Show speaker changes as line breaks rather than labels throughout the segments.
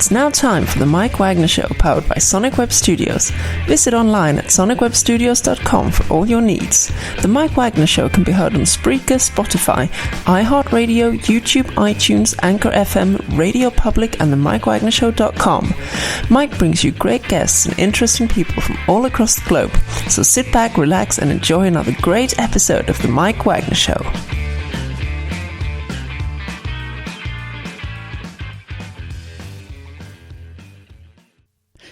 It's now time for the Mike Wagner Show, powered by Sonic Web Studios. Visit online at sonicwebstudios.com for all your needs. The Mike Wagner Show can be heard on Spreaker, Spotify, iHeartRadio, YouTube, iTunes, Anchor FM, Radio Public, and the MikeWagnerShow.com. Mike brings you great guests and interesting people from all across the globe. So sit back, relax, and enjoy another great episode of the Mike Wagner Show.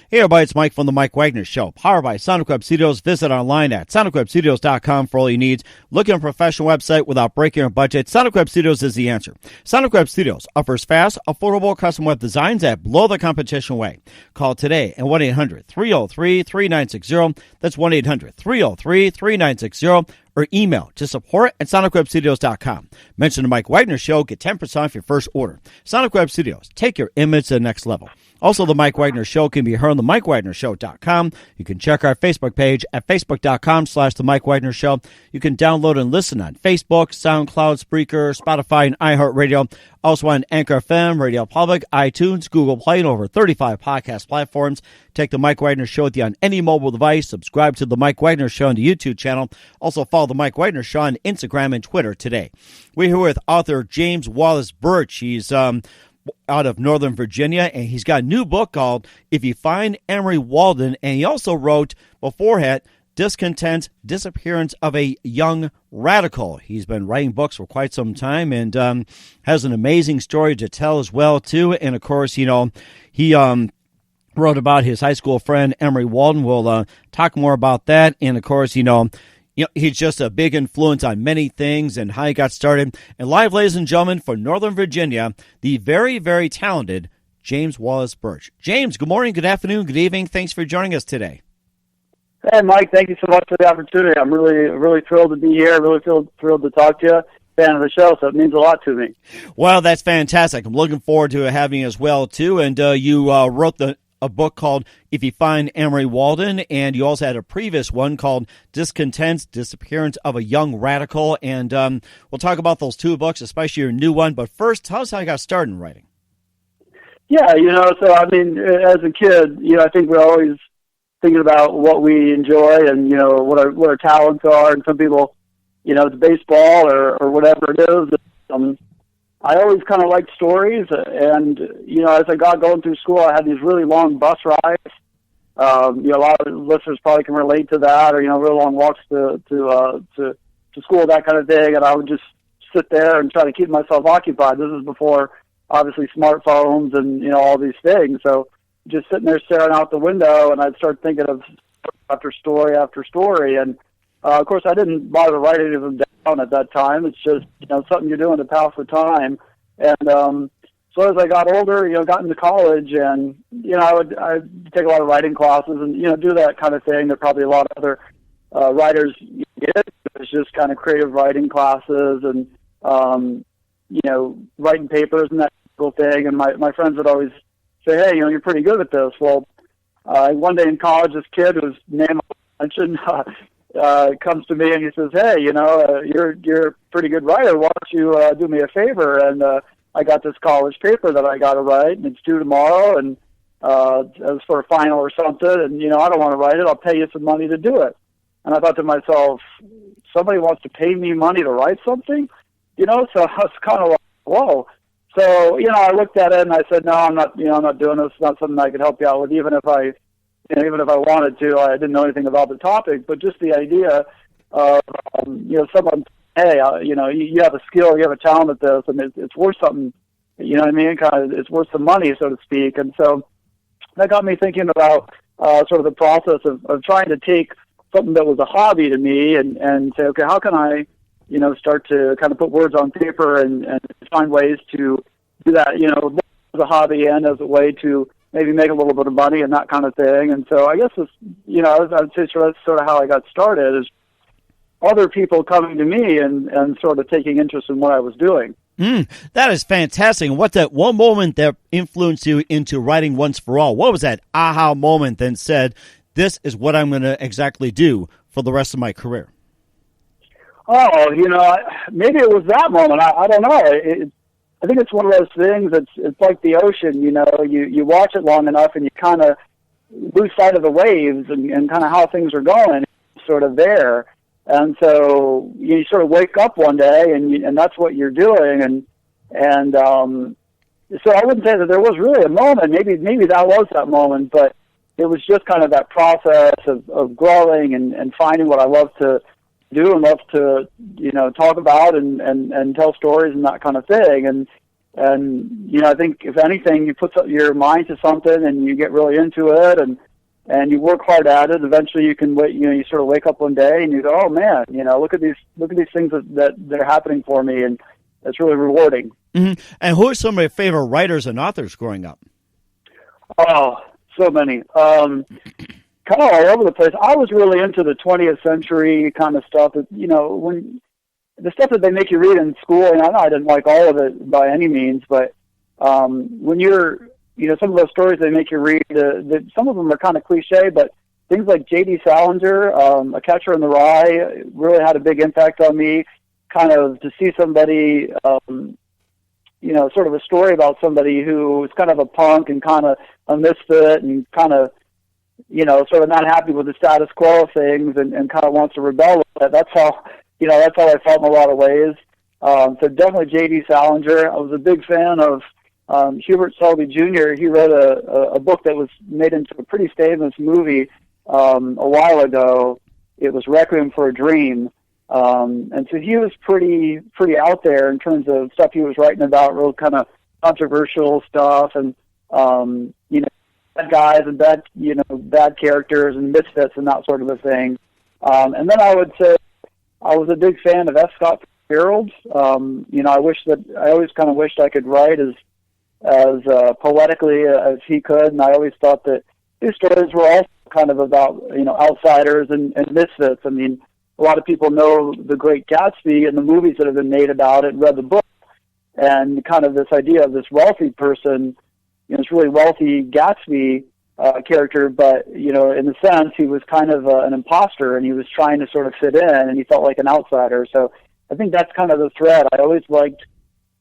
Hey everybody, it's Mike from the Mike Wagner Show, powered by Sonic Web Studios. Visit online at sonicwebstudios.com for all you need. Looking at a professional website without breaking your budget? Sonic Web Studios is the answer. Sonic Web Studios offers fast, affordable custom web designs that blow the competition away. Call today at 1-800-303-3960. That's 1-800-303-3960. Or email to support@sonicwebstudios.com. Mention the Mike Wagner Show, get 10% off your first order. Sonic Web Studios, take your image to the next level. Also, the Mike Wagner Show can be heard on the MikeWagnerShow.com. You can check our Facebook page at Facebook.com/The Mike Wagner Show. You can download and listen on Facebook, SoundCloud, Spreaker, Spotify, and iHeartRadio. Also on Anchor FM, Radio Public, iTunes, Google Play, and over 35 podcast platforms. Take the Mike Wagner Show with you on any mobile device. Subscribe to the Mike Wagner Show on the YouTube channel. Also follow the Mike Wagner Show on Instagram and Twitter today. We're here with author James Wallace Birch. He's out of Northern Virginia, and he's got a new book called If You Find Emory, Walden, and he also wrote beforehand Discontent, Disappearance of a Young Radical. He's been writing books for quite some time and has an amazing story to tell as well, too. And, of course, he wrote about his high school friend, Emory Walden. We'll talk more about that. And, of course, he's just a big influence on many things and how he got started. And live, ladies and gentlemen, from Northern Virginia, the very, very talented James Wallace Birch. James, good morning, good afternoon, good evening. Thanks for joining us today.
Hey, Mike, thank you so much for the opportunity. I'm really thrilled to be here. Really thrilled to talk to you. Fan of the show, so it means a lot to me.
Well, that's fantastic. I'm looking forward to having you as well, too. And you wrote a book called If You Find Emory, Walden, and you also had a previous one called Discontent, Disappearance of a Young Radical. And we'll talk about those two books, especially your new one. But first, tell us how you got started in writing.
Yeah, so I mean, as a kid, I think we're always thinking about what we enjoy and, what our talents are. And some people, it's baseball or whatever it is. I always kind of liked stories, and as I got going through school, I had these really long bus rides. A lot of listeners probably can relate to that, or really long walks to school, that kind of thing. And I would just sit there and try to keep myself occupied. This is before, obviously, smartphones and all these things. So just sitting there staring out the window, and I'd start thinking of after story after story. And of course, I didn't bother writing any of them down at that time. It's just something you're doing to pass the time. And so as I got older, got into college, and I'd take a lot of writing classes and do that kind of thing that probably a lot of other writers did. It's just kind of creative writing classes and writing papers and that sort of thing. And my friends would always say, "Hey, you're pretty good at this." Well, one day in college, this kid whose name I mentioned comes to me and he says, "Hey, you're a pretty good writer. Why don't you do me a favor?" And I got this college paper that I got to write, and it's due tomorrow, and it was for a final or something. And I don't want to write it. I'll pay you some money to do it. And I thought to myself, somebody wants to pay me money to write something, So I was kind of like, whoa. So I looked at it and I said, no, I'm not doing this. It's not something I could help you out with, even if I wanted to. I didn't know anything about the topic, but just the idea of, someone, hey, you have a skill, you have a talent at this, and it's worth something, what I mean? Kind of, it's worth some money, so to speak. And so that got me thinking about sort of the process of trying to take something that was a hobby to me and say, okay, how can I, start to kind of put words on paper and find ways to do that, as a hobby and as a way to maybe make a little bit of money and that kind of thing. And so I guess it's, I would say that's sort of how I got started, is other people coming to me and sort of taking interest in what I was doing.
That is fantastic. What's that one moment that influenced you into writing Once for All? What was that aha moment that said, this is what I'm going to exactly do for the rest of my career?
Oh, maybe it was that moment. I don't know. I think it's one of those things. It's like the ocean. You watch it long enough, and you kind of lose sight of the waves and kind of how things are going. It's sort of there, and so you sort of wake up one day, and that's what you're doing, and so I wouldn't say that there was really a moment. Maybe that was that moment, but it was just kind of that process of growing and finding what I love to do and love to talk about and tell stories and that kind of thing. And I think if anything, you put your mind to something and you get really into it and you work hard at it. Eventually, you can you sort of wake up one day and you go, oh man, look at these things that are happening for me, and it's really rewarding.
Mm-hmm. And who are some of your favorite writers and authors growing up?
Oh, so many. Kind of all over the place. I was really into the 20th century kind of stuff. When the stuff that they make you read in school, and I know I didn't like all of it by any means, but when you're, some of those stories they make you read, some of them are kind of cliche, but things like J.D. Salinger, A Catcher in the Rye, really had a big impact on me. Kind of to see somebody, sort of a story about somebody who was kind of a punk and kind of a misfit and kind of, sort of not happy with the status quo of things and kind of wants to rebel with it. That's how I felt in a lot of ways. So definitely J.D. Salinger. I was a big fan of Hubert Selby Jr. He wrote a book that was made into a pretty famous movie a while ago. It was Requiem for a Dream. And so he was pretty out there in terms of stuff he was writing about, real kind of controversial stuff, and bad guys and bad characters and misfits and that sort of a thing. And then I would say I was a big fan of F. Scott Fitzgerald. I always kind of wished I could write as poetically as he could, and I always thought that his stories were also kind of about outsiders and misfits. I mean, a lot of people know The Great Gatsby and the movies that have been made about it and read the book, and kind of this idea of this wealthy person, this really wealthy Gatsby character, but, in a sense, he was kind of an imposter, and he was trying to sort of fit in, and he felt like an outsider. So I think that's kind of the thread. I always liked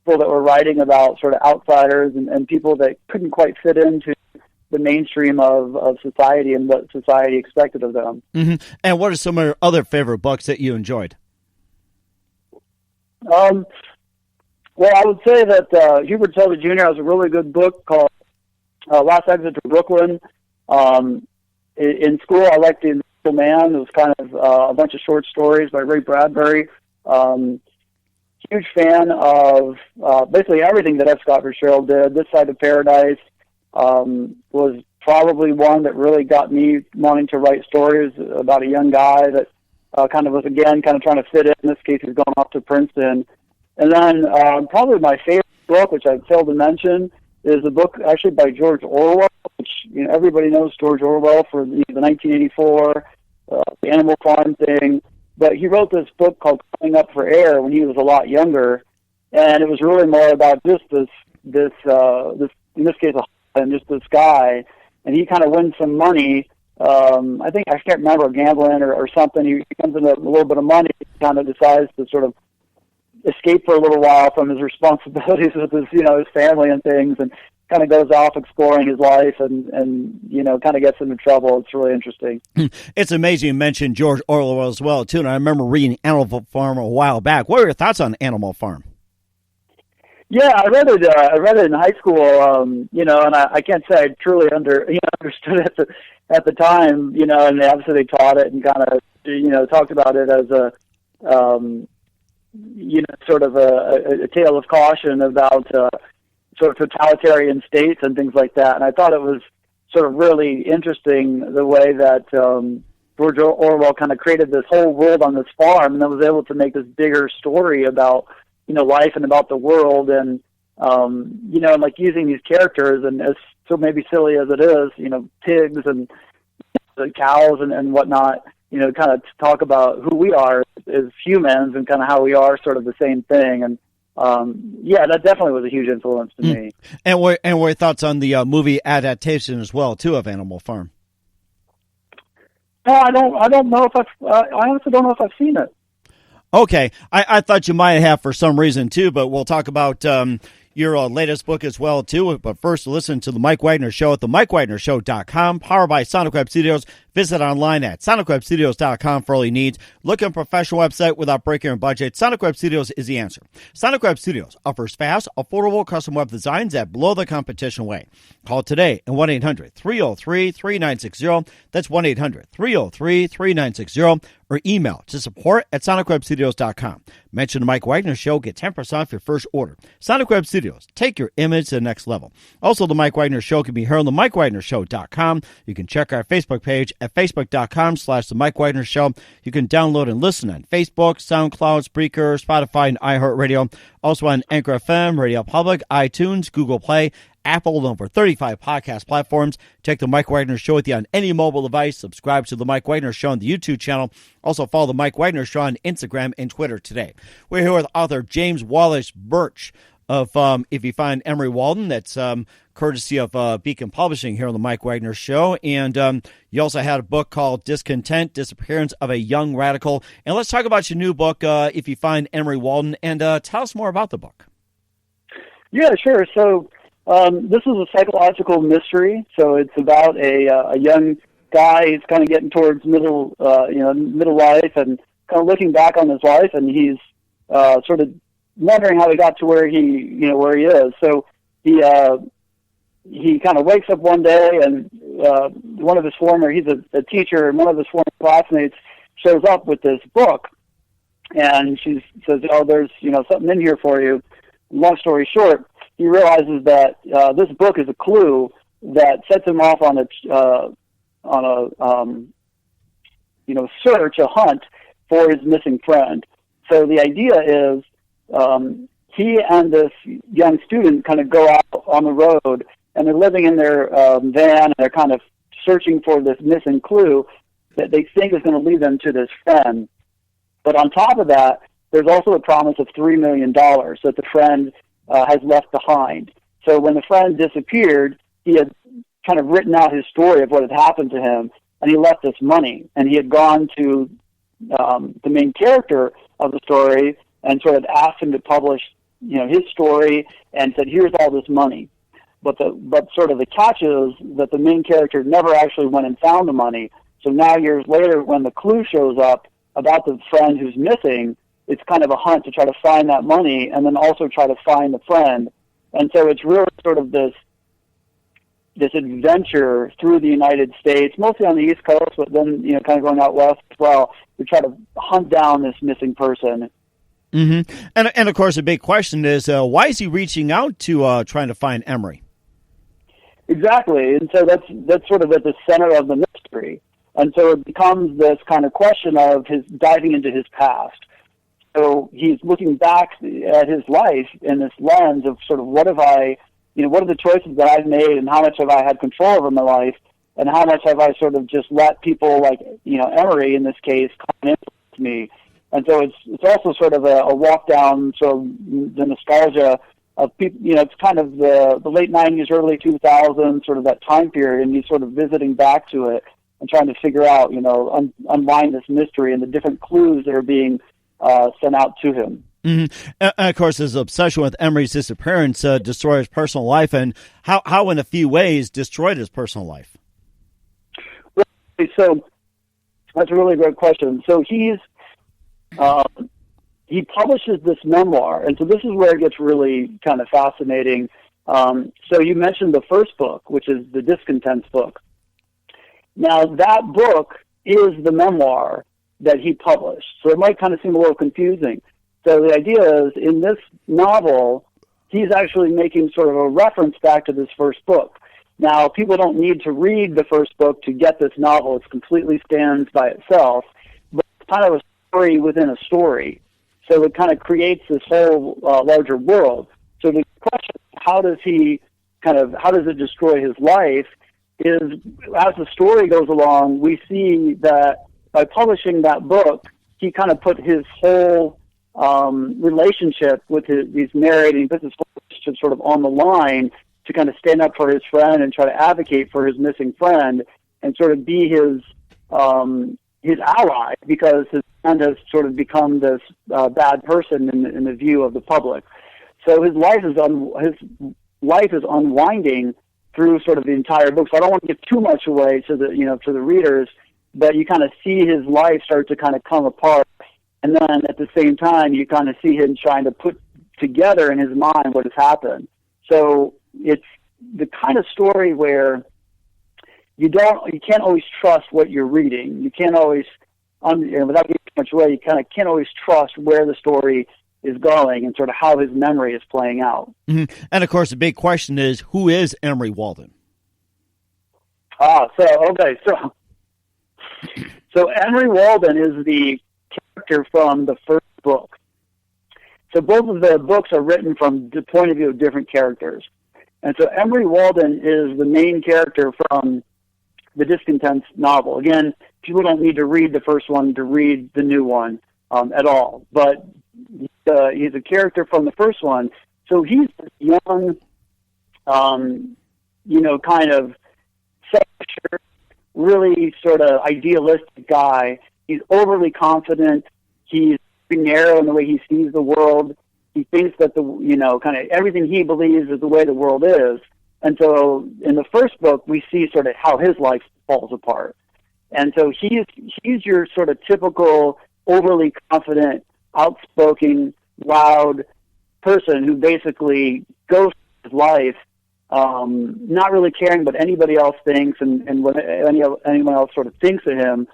people that were writing about sort of outsiders and people that couldn't quite fit into the mainstream of society and what society expected of them.
Mm-hmm. And what are some of your other favorite books that you enjoyed?
Well, I would say that Hubert Selby Jr. has a really good book called Last Exit to Brooklyn. In school, I liked The Invisible Man. It was kind of a bunch of short stories by Ray Bradbury. Huge fan of basically everything that F. Scott Fitzgerald did. This Side of Paradise was probably one that really got me wanting to write stories about a young guy that kind of was, again, kind of trying to fit in. In this case, he's going off to Princeton. And then probably my favorite book, which I failed to mention, is a book actually by George Orwell, which everybody knows George Orwell for the 1984, the Animal Farm thing. But he wrote this book called Coming Up for Air when he was a lot younger, and it was really more about just this in this case, and just this guy, and he kind of wins some money. I can't remember, gambling or something. He comes into a little bit of money. He kind of decides to sort of escape for a little while from his responsibilities with his family and things, and kind of goes off exploring his life and kind of gets into trouble. It's really interesting.
It's amazing you mentioned George Orwell as well, too, and I remember reading Animal Farm a while back. What are your thoughts on Animal Farm?
Yeah, I read it in high school, and I can't say I truly understood it at the time, and obviously they taught it and kind of, talked about it as a, sort of a tale of caution about sort of totalitarian states and things like that. And I thought it was sort of really interesting the way that George Orwell kind of created this whole world on this farm, and then was able to make this bigger story about life and about the world, and and like using these characters, and as so maybe silly as it is, pigs and the cows and whatnot, kind of talk about who we are as humans and kind of how we are sort of the same thing. And that definitely was a huge influence to me.
And what are your thoughts on the movie adaptation as well, too, of Animal Farm?
No, I don't know if I honestly don't know if I've seen it.
Okay, I thought you might have for some reason too, but we'll talk about your latest book as well, too. But first, listen to The Mike Wagner Show at themikewagnershow.com, powered by Sonic Web Studios. Visit online at sonicwebstudios.com for all your needs. Look at a professional website without breaking your budget. Sonic Web Studios is the answer. Sonic Web Studios offers fast, affordable custom web designs that blow the competition away. Call today at 1-800-303-3960. That's 1-800-303-3960. Or email to support@sonicwebstudios.com. Mention the Mike Wagner Show. Get 10% off your first order. Sonic Web Studios. Take your image to the next level. Also, the Mike Wagner Show can be heard on the MikeWagnerShow.com. You can check our Facebook page at facebook.com/the Mike Wagner Show. You can download and listen on Facebook, SoundCloud, Spreaker, Spotify, and iHeartRadio. Also on Anchor FM, Radio Public, iTunes, Google Play, Apple, and over 35 podcast platforms. Check the Mike Wagner Show with you on any mobile device. Subscribe to the Mike Wagner Show on the YouTube channel. Also follow the Mike Wagner Show on Instagram and Twitter today. We're here with author James Wallace Birch of If You Find Emory, Walden. That's courtesy of Beacon Publishing here on the Mike Wagner Show. And you also had a book called Discontent, Disappearance of a Young Radical. And let's talk about your new book, If You Find Emory, Walden, and tell us more about the book.
Yeah, sure. So this is a psychological mystery. So it's about a young guy. He's kind of getting towards middle life and kind of looking back on his life, and he's sort of wondering how he got to where he is. So he kind of wakes up one day, and one of his he's a teacher, and one of his former classmates shows up with this book, and she says, "Oh, there's something in here for you." Long story short, he realizes that this book is a clue that sets him off on a search, a hunt for his missing friend. So the idea is he and this young student kind of go out on the road, and they're living in their van, and they're kind of searching for this missing clue that they think is going to lead them to this friend. But on top of that, there's also a promise of $3 million that the friend has left behind. So when the friend disappeared, he had kind of written out his story of what had happened to him, and he left this money. And he had gone to the main character of the story and sort of asked him to publish, his story, and said, "Here's all this money." But sort of the catch is that the main character never actually went and found the money. So now years later, when the clue shows up about the friend who's missing, it's kind of a hunt to try to find that money and then also try to find the friend. And so it's really sort of this adventure through the United States, mostly on the East Coast, but then, kind of going out west as well, to try to hunt down this missing person.
Mm-hmm. And of course, the big question is, why is he reaching out to trying to find Emory?
Exactly. And so that's sort of at the center of the mystery. And so it becomes this kind of question of his diving into his past. So he's looking back at his life in this lens of sort of what are the choices that I've made, and how much have I had control over my life, and how much have I sort of just let people like, Emory in this case, come into me. And so it's also sort of a walk down sort of the nostalgia of people, it's kind of the late 90s, early 2000s, sort of that time period, and he's sort of visiting back to it and trying to figure out, unwind this mystery and the different clues that are being sent out to him.
Mm-hmm. And of course, his obsession with Emory's disappearance destroyed his personal life, and how in a few ways destroyed his personal life?
So that's a really great question. So he publishes this memoir, and so this is where it gets really kind of fascinating. So you mentioned the first book, which is the Discontents book. Now, that book is the memoir that he published. So it might kind of seem a little confusing. So the idea is, in this novel, he's actually making sort of a reference back to this first book. Now, people don't need to read the first book to get this novel. It completely stands by itself, but it's kind of a story within a story. So it kind of creates this whole larger world. So the question, how does it destroy his life, is as the story goes along, we see that by publishing that book, he kind of put his whole relationship with these married and business relationships sort of on the line to kind of stand up for his friend and try to advocate for his missing friend and sort of be his ally, because his friend has sort of become this bad person in the view of the public. So his life is unwinding through sort of the entire book. So I don't want to give too much away to the readers, but you kind of see his life start to kind of come apart, and then at the same time you kind of see him trying to put together in his mind what has happened. So it's the kind of story where you can't always trust what you're reading. You can't always, without giving too much away, you kind of can't always trust where the story is going and sort of how his memory is playing out.
Mm-hmm. And of course, the big question is, who is Emory Walden?
So Emory Walden is the character from the first book. So both of the books are written from the point of view of different characters. And so Emory Walden is the main character from the Discontents novel. Again, people don't need to read the first one to read the new one at all. But he's a character from the first one. So he's a young, kind of self-assured, really sort of idealistic guy. He's overly confident. He's narrow in the way he sees the world. He thinks that kind of everything he believes is the way the world is. And so in the first book, we see sort of how his life falls apart. And so he's your sort of typical overly confident, outspoken, loud person who basically goes through his life not really caring what anybody else thinks and what anyone else sort of thinks of him.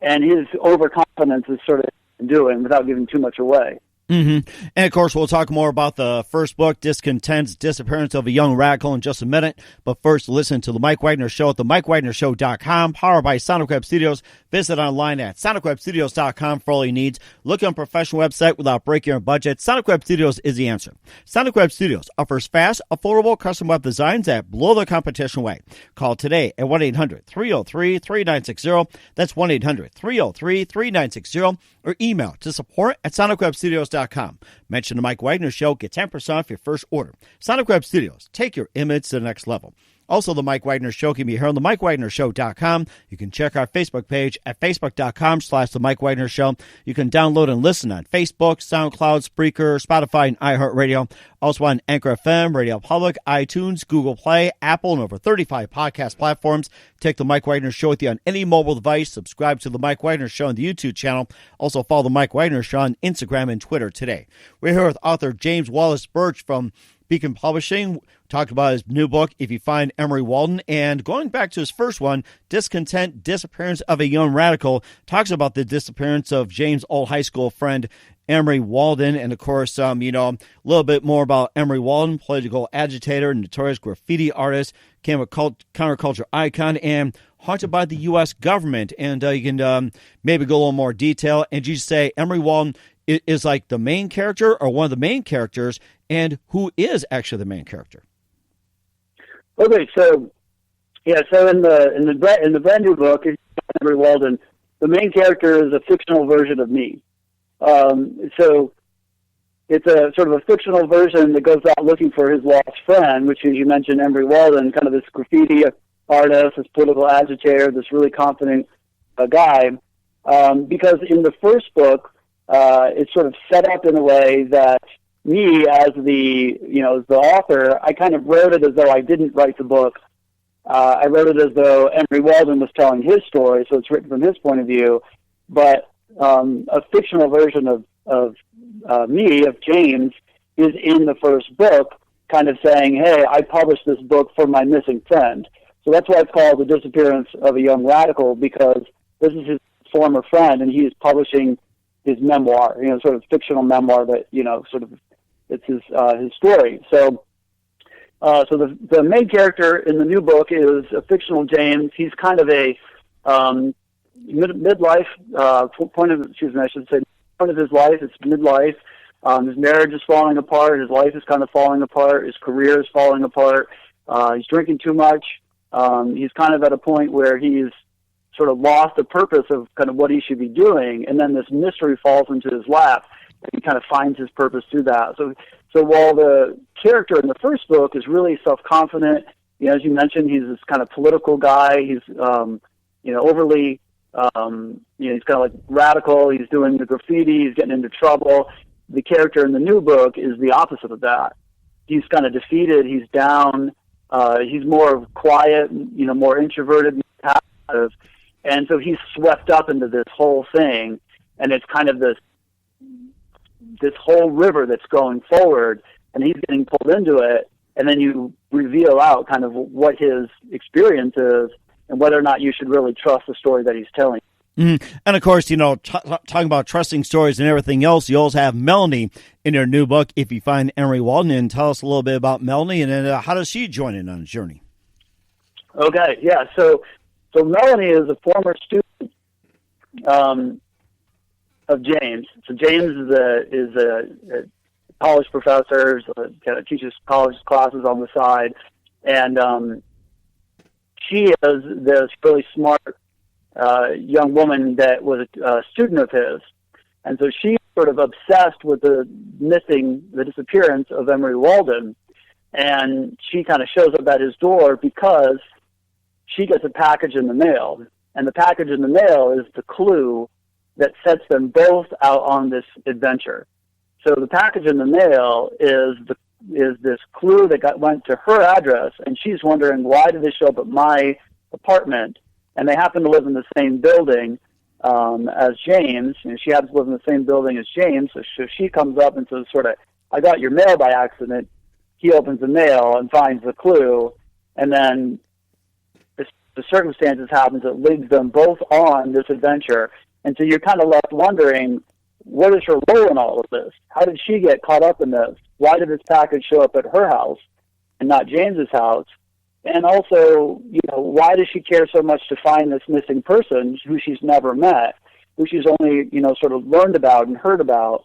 And his overconfidence is sort of doing without giving too much away.
Mm-hmm. And, of course, we'll talk more about the first book, Discontent's Disappearance of a Young Radical, in just a minute. But first, listen to The Mike Wagner Show at themikewagnershow.com, powered by Sonic Web Studios. Visit online at sonicwebstudios.com for all your needs. Look on a professional website without breaking your budget. Sonic Web Studios is the answer. Sonic Web Studios offers fast, affordable custom web designs that blow the competition away. Call today at 1-800-303-3960. That's 1-800-303-3960. Or email to support@sonicwebstudios.com. Mention the Mike Wagner Show. Get 10% off your first order. Sonic Web Studios. Take your image to the next level. Also, the Mike Wagner Show can be heard on themikewagnershow.com. You can check our Facebook page at facebook.com/The Mike Wagner Show. You can download and listen on Facebook, SoundCloud, Spreaker, Spotify, and iHeartRadio. Also on Anchor FM, Radio Public, iTunes, Google Play, Apple, and over 35 podcast platforms. Take the Mike Wagner Show with you on any mobile device. Subscribe to the Mike Wagner Show on the YouTube channel. Also follow the Mike Wagner Show on Instagram and Twitter today. We're here with author James Wallace Birch from Beacon Publishing. Talked about his new book, If You Find Emory Walden. And going back to his first one, Discontent, Disappearance of a Young Radical, talks about the disappearance of James' old high school friend, Emory Walden. And, of course, a little bit more about Emory Walden, political agitator, notorious graffiti artist, became a counterculture icon, and haunted by the U.S. government. And you can maybe go a little more detail. And you say Emory Walden is like the main character or one of the main characters, and who is actually the main character?
Okay, so in the brand new book, Emory Walden, the main character is a fictional version of me. So it's a sort of a fictional version that goes out looking for his lost friend, which, as you mentioned, Emory Walden, kind of this graffiti artist, this political agitator, this really confident guy. Because in the first book, it's sort of set up in a way that me, as the author, I kind of wrote it as though I didn't write the book. I wrote it as though Emory Walden was telling his story, so it's written from his point of view. But a fictional version of me, of James, is in the first book, kind of saying, hey, I published this book for my missing friend. So that's why it's called The Disappearance of a Young Radical, because this is his former friend, and he is publishing his memoir, sort of fictional memoir that, sort of, it's his story. So the main character in the new book is a fictional James. He's kind of a midlife point of his life. It's midlife. His marriage is falling apart. His life is kind of falling apart. His career is falling apart. He's drinking too much. He's kind of at a point where he's sort of lost the purpose of kind of what he should be doing, and then this mystery falls into his lap, and he kind of finds his purpose through that. So while the character in the first book is really self-confident, as you mentioned, he's this kind of political guy. He's overly, he's kind of like radical. He's doing the graffiti. He's getting into trouble. the character in the new book is the opposite of that. He's kind of defeated. He's down. He's more quiet, more introverted, more passive. And so he's swept up into this whole thing. And it's kind of this whole river that's going forward, and he's getting pulled into it. And then you reveal out kind of what his experience is and whether or not you should really trust the story that he's telling.
Mm-hmm. And, of course, talking about trusting stories and everything else, you also have Melanie in your new book, If You Find Emory Walden. And tell us a little bit about Melanie, and then how does she join in on the journey?
Okay, yeah. So Melanie is a former student of James. So James is a college professor, so kind of teaches college classes on the side. And she is this really smart young woman that was a student of his. And so she's sort of obsessed with the disappearance of Emory Walden. And she kind of shows up at his door because she gets a package in the mail. And the package in the mail is the clue that sets them both out on this adventure. So the package in the mail is this clue that went to her address, and she's wondering, why did this show up at my apartment? And they happen to live in the same building as James, and she happens to live in the same building as James, so she comes up and says, sort of, I got your mail by accident. He opens the mail and finds the clue, and then the circumstances happens that leads them both on this adventure. And so you're kind of left wondering, what is her role in all of this? How did she get caught up in this? Why did this package show up at her house and not James's house? And also, why does she care so much to find this missing person who she's never met, who she's only, sort of learned about and heard about?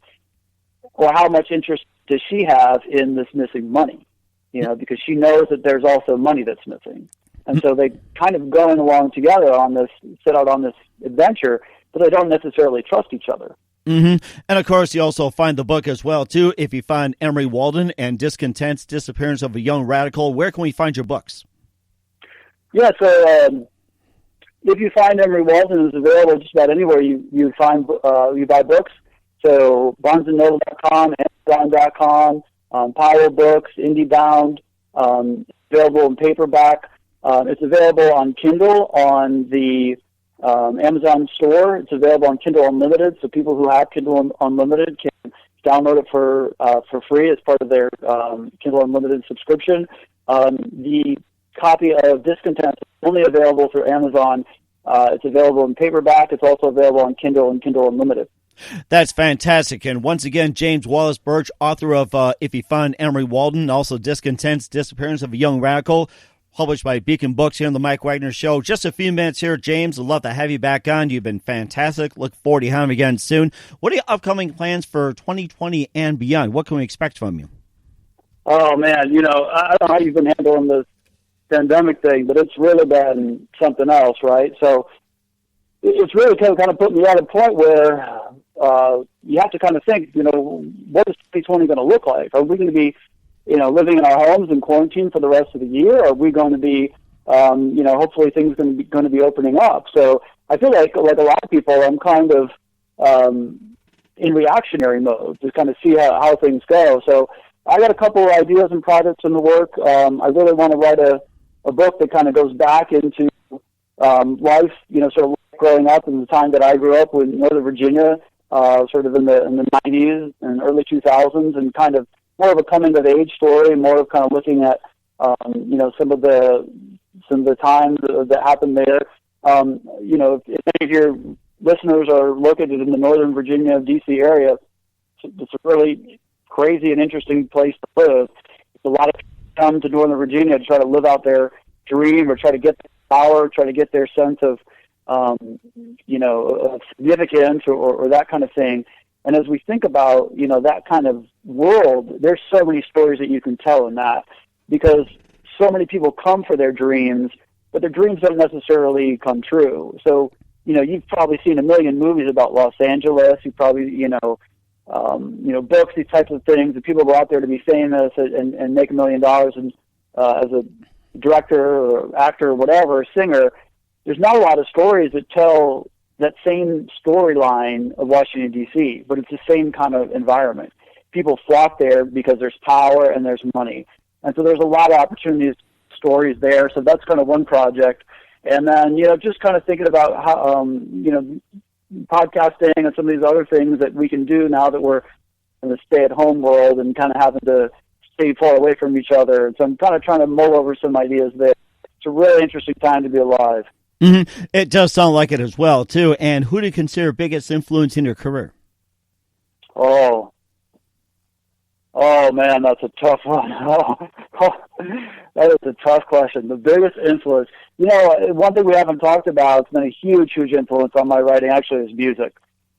Or how much interest does she have in this missing money? Because she knows that there's also money that's missing. And so they kind of going along together set out on this adventure, but they don't necessarily trust each other.
Mm-hmm. And, of course, you also find the book as well, too, If You Find Emory Walden and Discontent's Disappearance of a Young Radical. Where can we find your books? Yeah,
so If You Find Emory Walden is available just about anywhere you buy books. So BarnesandNoble.com, Amazon.com, Power Books, IndieBound, available in paperback. It's available on Kindle on the Amazon store. It's available on Kindle Unlimited, so people who have Kindle Unlimited can download it for free as part of their Kindle Unlimited subscription. The copy of Discontent is only available through Amazon. It's available in paperback. It's also available on Kindle and Kindle Unlimited.
That's fantastic. And once again, James Wallace Birch, author of If You Find Emory Walden, also Discontent's Disappearance of a Young Radical, published by Beacon Books here on the Mike Wagner Show. Just a few minutes here, James. I'd love to have you back on. You've been fantastic. Look forward to having you again soon. What are your upcoming plans for 2020 and beyond? What can we expect from you?
Oh, man, I don't know how you've been handling this pandemic thing, but it's really been something else, right? So it's really kind of put me at a point where you have to kind of think, what is 2020 going to look like? Are we going to be living in our homes in quarantine for the rest of the year? Or are we going to be, hopefully things going to be opening up? So I feel like a lot of people, I'm kind of in reactionary mode to kind of see how things go. So I got a couple of ideas and projects in the work. I really want to write a book that kind of goes back into life, sort of growing up in the time that I grew up in Northern Virginia, sort of in the 90s and early 2000s, and kind of more of a coming of age story, more of kind of looking at some of the times that happened there. If any of your listeners are located in the Northern Virginia, D.C. area, it's a really crazy and interesting place to live. A lot of people come to Northern Virginia to try to live out their dream or try to get their power, try to get their sense of of significance or that kind of thing. And as we think about, that kind of world, there's so many stories that you can tell in that, because so many people come for their dreams, but their dreams don't necessarily come true. So, you've probably seen a million movies about Los Angeles. You've probably, books, these types of things, and people go out there to be famous and make $1 million and as a director or actor or whatever, singer. There's not a lot of stories that tell that same storyline of Washington, D.C., but it's the same kind of environment. People flock there because there's power and there's money. And so there's a lot of opportunities, stories there. So that's kind of one project. And then, just kind of thinking about how, podcasting and some of these other things that we can do now that we're in the stay-at-home world and kind of having to stay far away from each other. And so I'm kind of trying to mull over some ideas there. It's a really interesting time to be alive.
Mm-hmm. It does sound like it as well, too. And who do you consider biggest influence in your career?
Oh, man, that's a tough one. That is a tough question. The biggest influence, one thing we haven't talked about, it's been a huge, huge influence on my writing, actually, is music.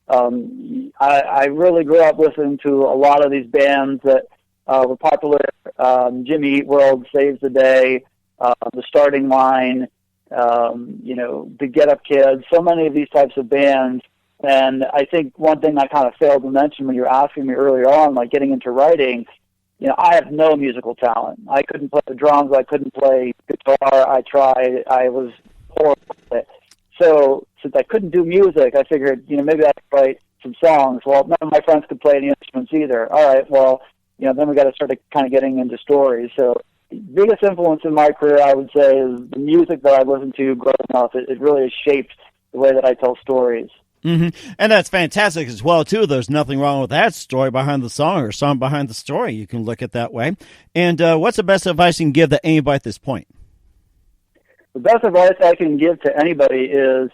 I really grew up listening to a lot of these bands that were popular. Jimmy Eat World, Saves the Day, The Starting Line, the Get Up Kids, so many of these types of bands. And I think one thing I kind of failed to mention when you were asking me earlier on, like getting into writing, I have no musical talent. I couldn't play the drums. I couldn't play guitar. I tried. I was horrible at it. So since I couldn't do music, I figured, maybe I could write some songs. Well, none of my friends could play any instruments either. All right, well, then we got to start kind of getting into stories. So the biggest influence in my career, I would say, is the music that I listened to growing up. It really has shaped the way that I tell stories.
Mm-hmm. And that's fantastic as well, too. There's nothing wrong with that, story behind the song or song behind the story. You can look at it that way. And what's the best advice you can give to anybody at this point?
The best advice I can give to anybody is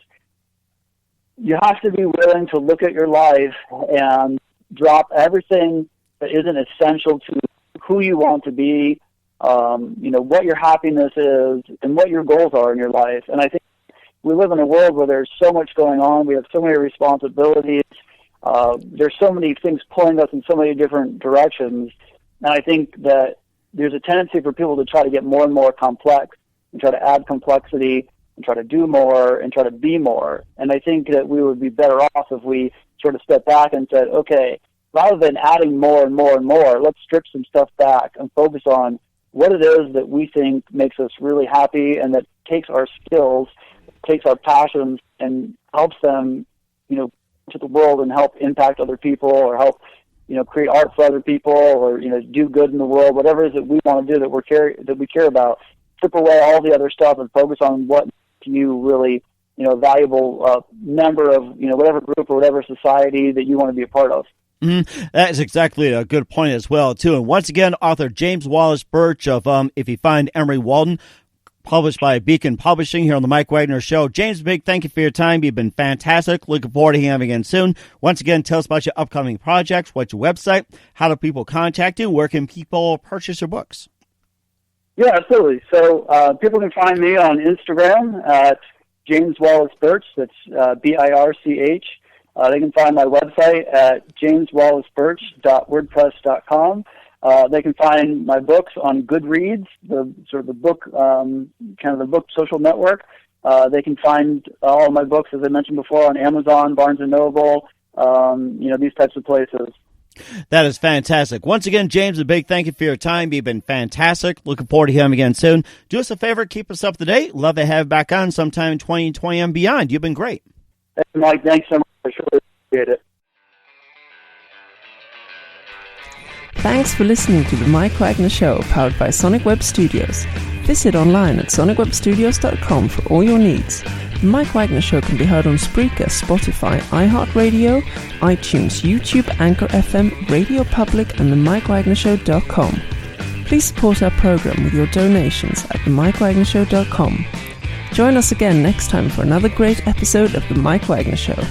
you have to be willing to look at your life and drop everything that isn't essential to who you want to be, what your happiness is, and what your goals are in your life. And I think we live in a world where there's so much going on. We have so many responsibilities. There's so many things pulling us in so many different directions. And I think that there's a tendency for people to try to get more and more complex and try to add complexity and try to do more and try to be more. And I think that we would be better off if we sort of stepped back and said, okay, rather than adding more and more and more, let's strip some stuff back and focus on what it is that we think makes us really happy and that takes our skills, takes our passions, and helps them, to the world and help impact other people or help, create art for other people or, do good in the world, whatever it is that we want to do that we care about. Strip away all the other stuff and focus on what you really, valuable member of, whatever group or whatever society that you want to be a part of.
Mm-hmm. That is exactly a good point as well, too. And once again, author James Wallace Birch of If You Find Emory, Walden, published by Beacon Publishing here on the Mike Wagner Show. James, big thank you for your time. You've been fantastic. Looking forward to having you again soon. Once again, tell us about your upcoming projects, what's your website, how do people contact you, where can people purchase your books?
Yeah, absolutely. So people can find me on Instagram at James Wallace Birch. That's Birch. They can find my website at jameswallacebirch.wordpress.com. They can find my books on Goodreads, the book social network. They can find all of my books, as I mentioned before, on Amazon, Barnes & Noble, these types of places.
That is fantastic. Once again, James, a big thank you for your time. You've been fantastic. Looking forward to hearing you again soon. Do us a favor, keep us up to date. Love to have you back on sometime in 2020 and beyond. You've been great.
Hey, Mike, thanks so much. I really appreciate it.
Thanks for listening to The Mike Wagner Show, powered by Sonic Web Studios. Visit online at sonicwebstudios.com for all your needs. The Mike Wagner Show can be heard on Spreaker, Spotify, iHeartRadio, iTunes, YouTube, Anchor FM, Radio Public, and themikewagnershow.com. Please support our program with your donations at themikewagnershow.com. Join us again next time for another great episode of The Mike Wagner Show.